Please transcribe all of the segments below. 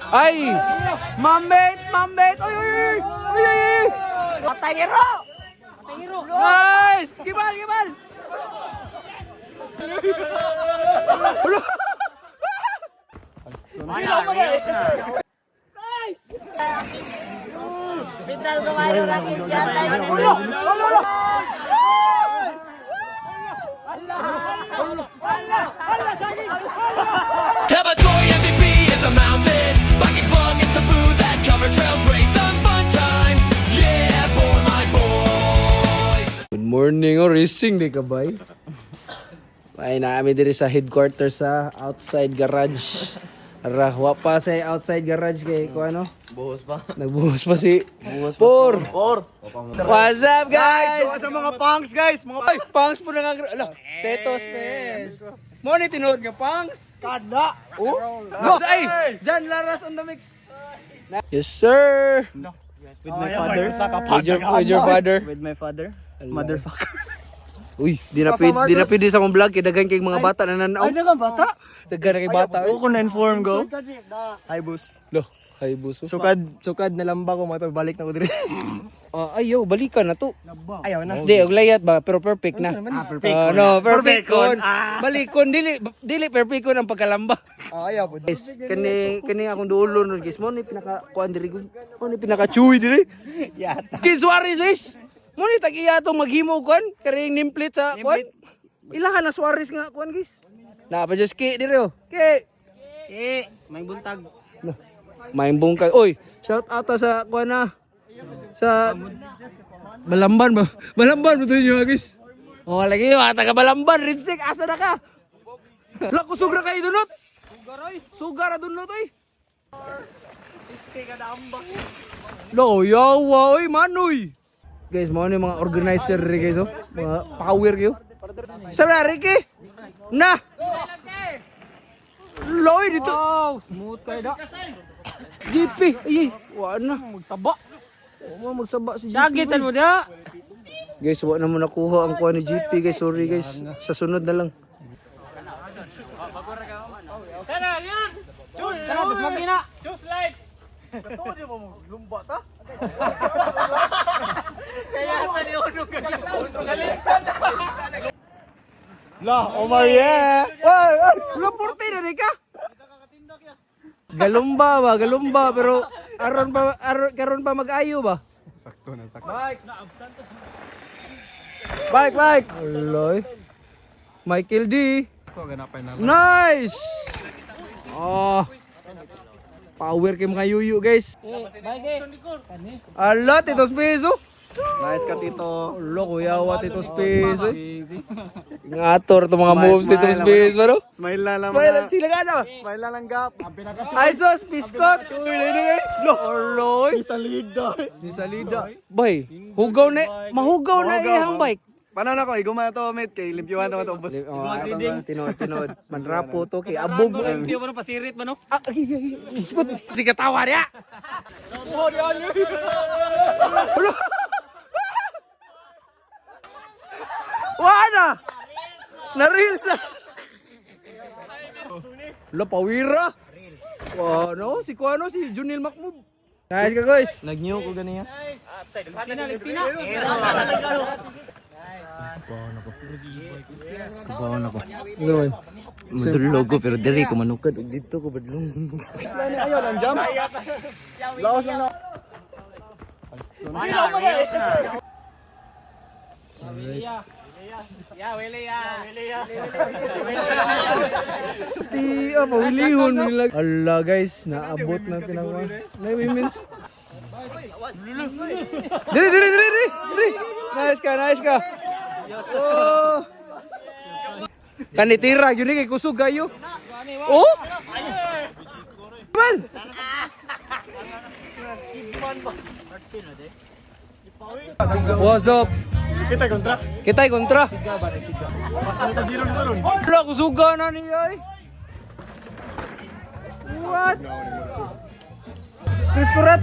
Ay! Mambet! Mambet! Oy! Oy! Oy! Oy! Oy! Patayero! Patayero! Nice! Gibal! Gibal! Wala! Pintal kumayo lagi siya tayo. Laboratory MVP is a mountain. Biking plug and some food that cover trails. Race some fun times. Yeah, for my boys. Good morning, racing di ka bay? Ay naami diri sa headquarters sa outside garage. Rahwa pa sa outside garage kay ko ano? Buhos pa. Nagbuhos pa si Por. What's up guys? Sa mga punks guys, mga Ay, Pangs po na nga. Ala, Tetos Pes. Mo ni tinood nga Pangs. kada. Oh, No, ay, Jan Laras on the mix. Yes sir. with my father. With your father. With my father. Motherfucker. Uy, di na pwede sa mong vlog kay daghan kay mga bata na nanaw. Ay, naman bata. Daghan na kay bata. Ako na-inform ko. Hi, boss. Lo, hay buso. Sukad na lamba ko, maipabalik na ko diri. Ayaw, balikan na to. Ayaw na. Di, og layat ba, pero perfect na. Perfect. No, perfect kon. Balikon dili perfect kon ang pagkalamba. Ayaw po. Guys, kani akong dulo no guys. Mo ni pinaka kuan diri ko. Mo ni pinaka chuy diri. Yata. Kay Suarez guys. Mo ni tag-iya tong maghimo kuan kari nameplate sa kuan. Ilahan na Suarez nga kuan guys. Na pa just ki diri oh. Ki. May buntag. May bungkay. Oy, shout out sa kuan na. Sa Balamban ba? Balamban mo niyo guys. Oh, lagi taga Balamban, Ridsik, asa na ka? La ko sugra kay dunot. Sugar oy. Sugar dunot oy. Lo, yawa oy, manoy. Guys, mo ni mga organizer ri guys oh. Mga power yo. Sabi na Ricky. Na. Loy dito. Oh, smooth kayo da. GP, ay, wala na. Magsaba. Oo, magsaba si GP. Dagitan mo da. Guys, wala naman nakuha ang kuha ni GP guys. Sorry guys. Sa sunod na lang. Tara, yan! Choose! Tara, mas magina! Choose life! Totoo di mo lumba ta? Kaya ata ni Uno galit! La, Omar yeah. Wala porte na rin ka. Galumba ba? Galumba. Pero karon pa mag-ayo ba? Bike. Aloy. Michael D. Nice! Oh. Power kay mga yuyu guys. Ala, titos peso. Nice ka tito. Ala, kuya wa titos peso. Ngator to mga moves titos peso bro. Smile na lang. Smile sila ka na. Smile na lang gap. Ay sos, piskot. Uy, lady guys. Aloy. Salida. Di salida. Bay, hugaw na, mahugaw na iyang bike. Paano na ko? Iguma to mate kay limpyuhan to to boss. Tinod. Manrapo to kay abog mo. Hindi mo pasirit ba no? Iskot. Si katawa niya. Wala. Na-reels na. Lo, pawira. Ano? Si Kuano, si Junil Macmub. Nice ka guys. Nag-new ko ganiya. Sina. Bawon ako. Zoy. Madulog ko pero diri ko manukad ug dito ko badlong. Ayaw lang jam. Laos lang na. Ti pawilihon nila. Ala guys, naabot na pinangwa. Na women's. Diri. Nice ka. Oh. Kanitira, yun kay kusog gayo. Oh? Man. What's up? Kita kontra. Wala kusuga na niya eh. What? Chris Kurat.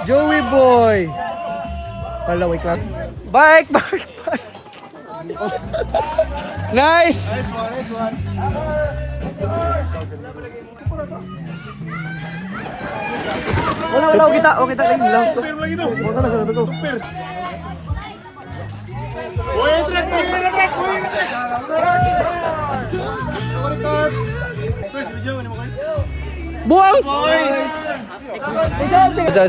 Joey boy. Hala, wait lang. Bike. Nice. Wala, okay kita lang last ko. Wala na to. Buang. Sa.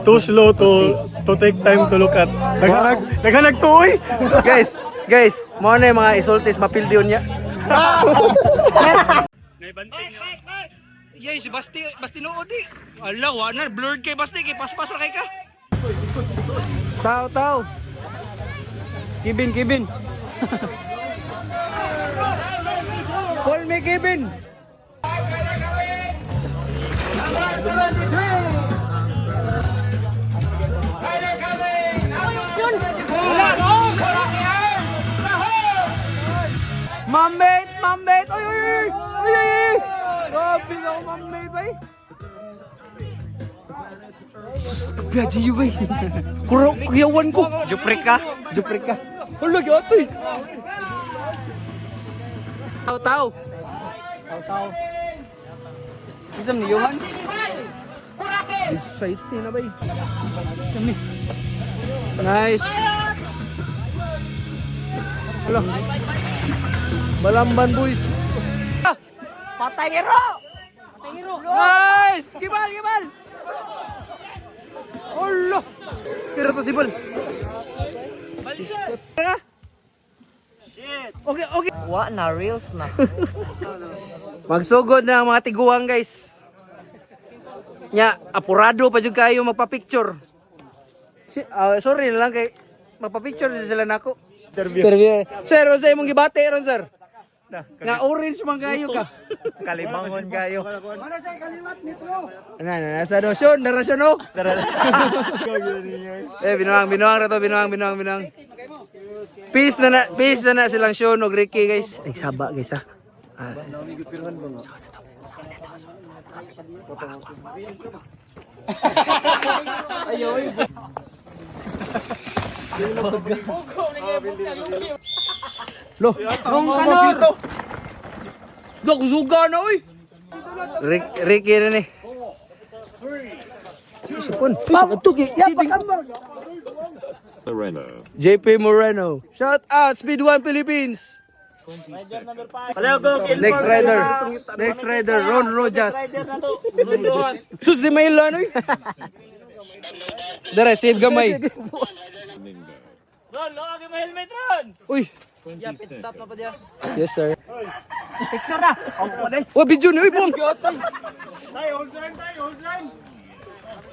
Too slow to take time to look at. Naghanag to oy. Guys, mo na yung mga isultis mapildiyon niya. Yay, si Basti nood eh. Ala, wala, blurred kay Basti, kay paspas ra kay ka. Tao. Kibin. Call me Kibin. Mambet. Oy. Grabe na ako, mambet, bay. Gaji yun, bay. Kuyawan ko. Juprik ka. Hala, gatoy. Tao. Isam ni Johan. Safety na, bay. Isam ni. Nice. Hala. Balamban, boys. Patay hero. Nice. Gibal. Hala. Tira to si Bal. Balikan. Okay. Wa na reels na. Magsugod na ang mga tiguang, guys. Nya, apurado pa jud kayo magpa-picture. Sorry na lang kay magpa-picture din sila nako. Interview. Sir, sa imong gibate ron, sir. Nga orange man kayo ka. Kalimangon kayo. Nasa dosyon, narasyon no. Binuang ra to, binuang. Peace na silang Sean og Ricky, guys. Ay saba, guys ha. Loh, kung kanor. Dok, zuga na, oy. Ricky na ni. Sipon. JP Moreno. Shout out, Speed 1 Philippines. Next rider, Ron Rojas. Sus, di may ilan, oy. Dere, save gamay. Ron, loka kay helmet ron. Uy. Pit stop na pa diya. Yes, sir. Picture na. Ako pa din. Oh, video ni, uy, bong. Hold line.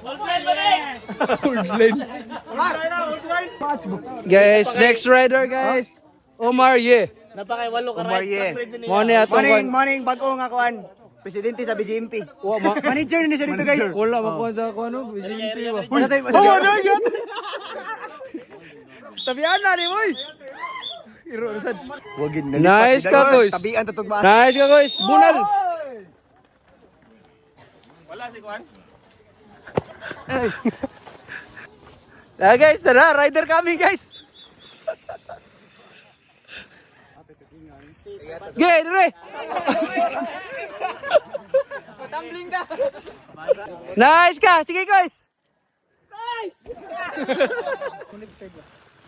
Hold line ba rin? Guys, next rider, guys. Omar Ye. Napakaiwalo ka Omar Ye. Morning atong Morning, bago nga kuan. Presidente sa BGMP. Manager ni siya dito, guys. Wala makuha sa ako, ano? Wala tayo. Oh, no, yun! Tabihan na ni, boy! Wagin Nice ka, guys. Tabian tatog ba? Nice ka, guys. Bunal! Wala si Juan. Guys, tara, rider kami, guys. Gay, dire. Tumbling ka. Nice ka. Sige, guys.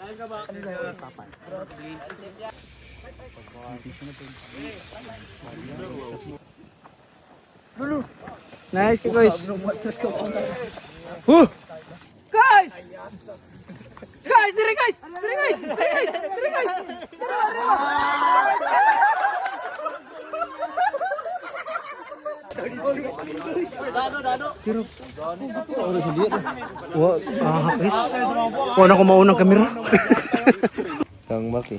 Nice ka, guys. Guys! Guys, dire, guys! Dire, guys! Dire, guys! Dire, guys! Wala ko maunang kamera. Kang Maki.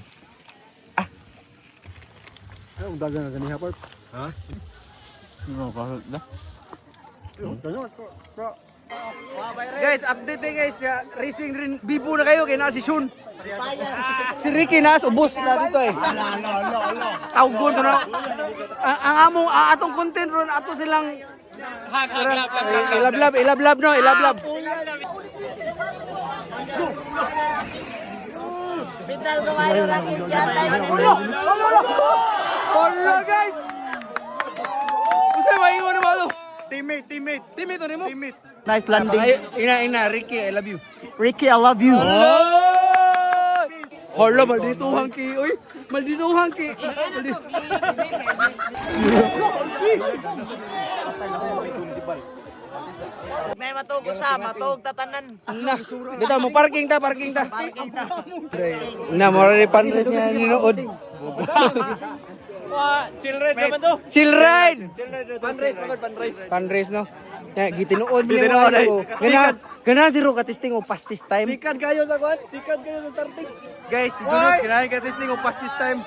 Guys, update eh guys. Racing rin. Bibo na kayo. Kaya na si Shun. Si Ricky na. Ubos na dito eh. Tawgon to na. Ang among atong content ron. Ato silang ilablab no. Ilablab. Hala guys! Gusto ba iwan ba to? Teammate. Teammate to nimo? Teammate. Nice landing. Ina, Ricky, I love you. Ricky, I love you. Hala, maldituhang ki. Uy, maldituhang ki. May matog sa, matog tatanan. Na, dito mo parking ta. Na, mora ni Panres niya ninood. Chill ride naman to. Chill ride. Fundraise. Panres no. Ya, gitinuod niya Gitinuod, mga ay. ko. Gana zero ka testing o pastis time. Sikat kayo sa kwan. Sikat kayo sa starting. Guys, siguro kailangan ka testing o pastis time.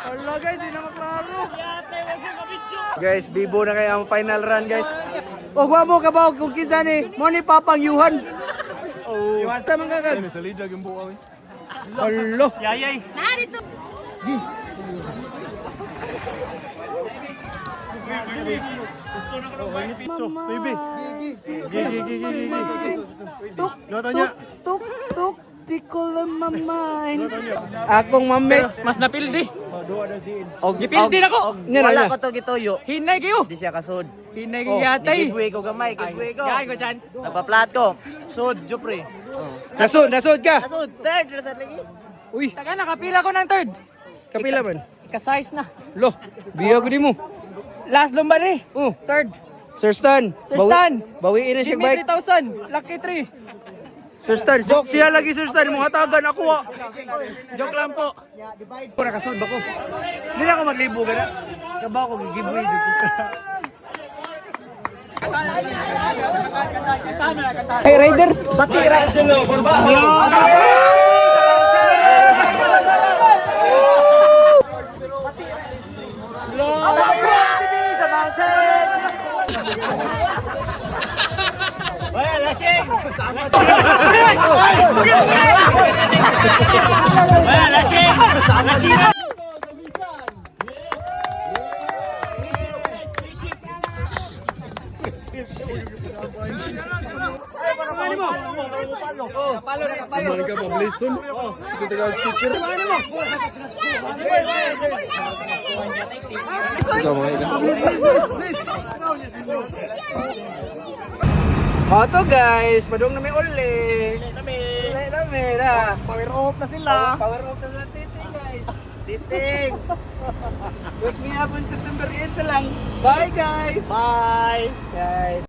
Hala guys, di na maklaro. Guys, bibo na kaya ang final run guys. Huwag mo kabaw kung kinsa ni mo ni Papang Yuhan. Oh, sa mga kads. Sa lidag yung bukaw. Hala. Yayay. So, Stevie. Gigi. Tuk, Nota niya. tuk, piccolo mamay. Akong mamit. Mas napildi. Og Gipildi na ko. Wala ko to gitoyo. Hinay kayo. Di siya kasud. Hinay kayo yatay. Giveaway ko gamay, giveaway ko. Gay ko chance. Nagpa-flat ko. Sud, Jupre. Nasod ka. Kasud, third na sa lagi. Uy, Taga nakapila ko ng third. kapila man. Ika-size na. Lo, biya ko di mo. Last lumba ni. Oh, Third. Sir Stan. Sir Stan. Bawiin na siya bike. 3,000. Lucky 3. Sir Stan, siya lagi Sir Stan. Mga tagan ako. Joke lang po. Para kasod ba ko? Hindi na ako maglibo ka na. Kaba ako, giveaway dyan ko. Hey Rider, batira. Oto guys, padung na may uli. Nami na. Power off na sila. Power off na sila titing guys. Titing. Wake me up on September 8 lang. Bye guys. Bye. Guys.